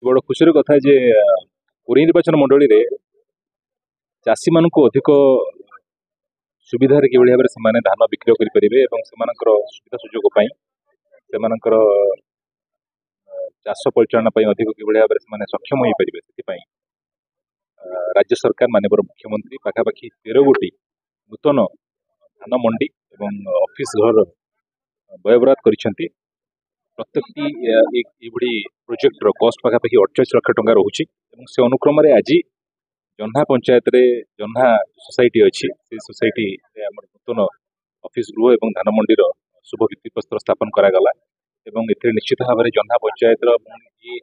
बड़ खुशी कथा जे पुरी निर्वाचन मंडली रे चाषी मान अधिक सुविधा कि भाव में धान बिक्रय करेंगे सुविधा सुजोग चाष परिचालना अधिक कि भाव में सक्षम हो पारे से राज्य सरकार माननीय मुख्यमंत्री पाखापाखि 13 गोटी नूतन धान मंडी एवं ऑफिस घर व्ययबराद कर प्रत्येक प्रोजेक्ट कस्ट पाखापाखि 48 लाख टंका रोचे से अनुक्रम आज जन्हा पंचायत रे जन्हा सोसाइटी अच्छी से सोसाइटी नूतन ऑफिस गृह और धान मंडी शुभ भित्तिप्रस्तर स्थापन करागला एवं ए निश्चित भाव में जन्हा पंचायत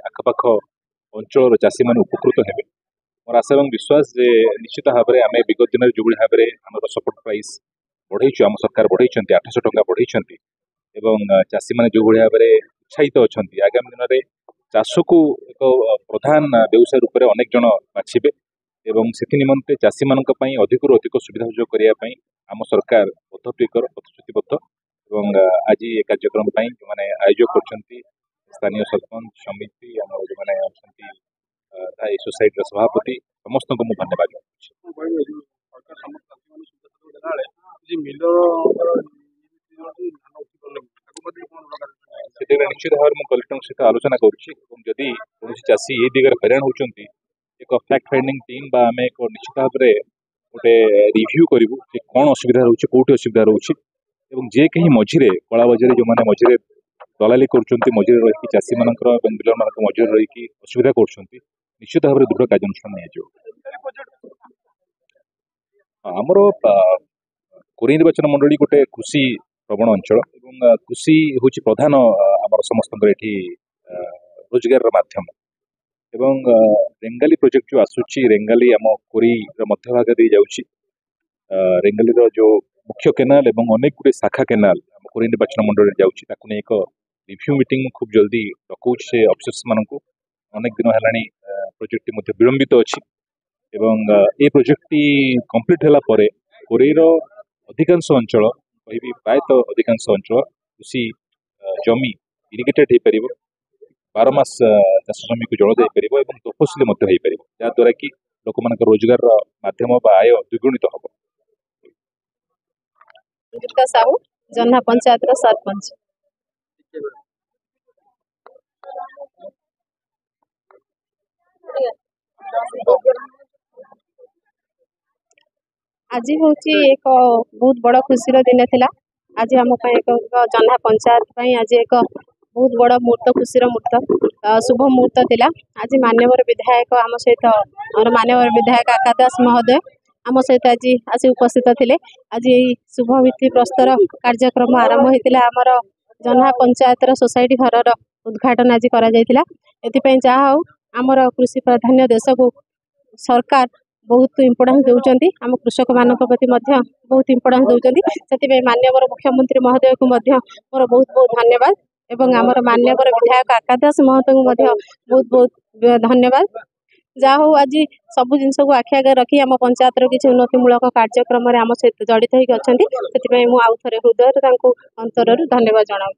आखपाख अंचल चाषी मैंने उपकृत हेबे। मोर आशा और विश्वास जे निश्चित भाव में आम विगत दिन जो भाव में आम सपोर्ट प्राइस बढ़ाई आम सरकार बढ़ाई 800 टंका बढ़ाई चाषी मैंने जो भाव में उत्साहित अच्छा आगामी दिन में चाष को एक प्रधान व्यवसाय रूप में अनेक जन बाछे एवं से निमंते चाषी मान अधिक अधिक सुविधा सुजोग करने आम सरकार बद्धपरिकर प्रतिश्रुतिबद्ध एवं आज ये कार्यक्रम जो मैंने आयोजक कर स्थानीय सरपंच समिति जो मैंने अच्छा सोसाइटी सभापति समस्त को मुझे धन्यवाद निश्चित भाव में कलेक्टर सहित आलोचना करुँची कौन चाषी ये दिगरे हैरान होती एक फैक्ट फाइंडिंग टीम बा आम एक निश्चित भाव में गोटे रिव्यू करूँ कौन असुविधा रोचे कौटी असुविधा रोचे जे कहीं मझे कला बजारे जो मैंने मझे दलाली कर मझे रही चाषी मान बिलर मान मझे रही असुविधा कर निश्चित भाव में दृढ़ कार्यानुष्ठान आमर कोरी निर्वाचन मंडली गोटे कृषि प्रवण अंचल और कृषि हूँ प्रधान आमर समस्त रोजगार मध्यम एवं रेंगाली प्रोजेक्ट जो आसूची रेंगाली आम कोरी मध्य भाग दे जाऊँगी रेंगाली जो मुख्य केनाल एवं अनेक गुड़े शाखा केनाल आम कोरी निर्वाचन मंडल जाऊँगी एक रिव्यू मीटिंग खूब जल्दी डकाऊँ से अफिसर्स मान अनेक दिन है प्रोजेक्ट विलंबित अच्छी एवं ये प्रोजेक्ट कंप्लीट होला परे कोरीर अधिकांश अंचल कहि प्रायतः अधिकांश अंचल कृषि जमी इरिगेटेड हो पार 12 मास चाष जमी को जल जापर और तपशिली हो पार जहाद्वारा कि लोक मान रोजगार माध्यम आय द्विगुणित हम। साहू जन्हा पंचायत सरपंच आज हूँ एक बहुत बड़ खुशी दिन थिला। आज आम एक जन्हा पंचायत आज एक बहुत बड़ मुहूर्त खुशी मुहूर्त शुभ मुहूर्त थिला। आज माननीय विधायक आम सहित माननीय विधायक आकाश महोदय आम सहित आज आसी उपस्थित थिले। आज शुभ भित्ति प्रस्तर कार्यक्रम आरंभ होता आमर जन्हा पंचायत सोसाइटी घर उद्घाटन आज करा जायतिला। एथिपई जहा हो आमर कृषि प्राधान्य देश को सरकार बहुत इम्पोर्टान्स दौरान आम कृषक मान प्रति बहुत इम्पोर्टान्स दौरान से माननीय मुख्यमंत्री महोदय को मोर बहुत बहुत धन्यवाद एवं आमर माननीय विधायक आकाश महतो को बहुत बहुत धन्यवाद। जहा हो आज सब जिन को आखि आगे रखी आम पंचायत किसी उन्नतिमूलक कार्यक्रम आम सहित जड़ित होती से आउ थे हृदय अंतर धन्यवाद जनाऊँ।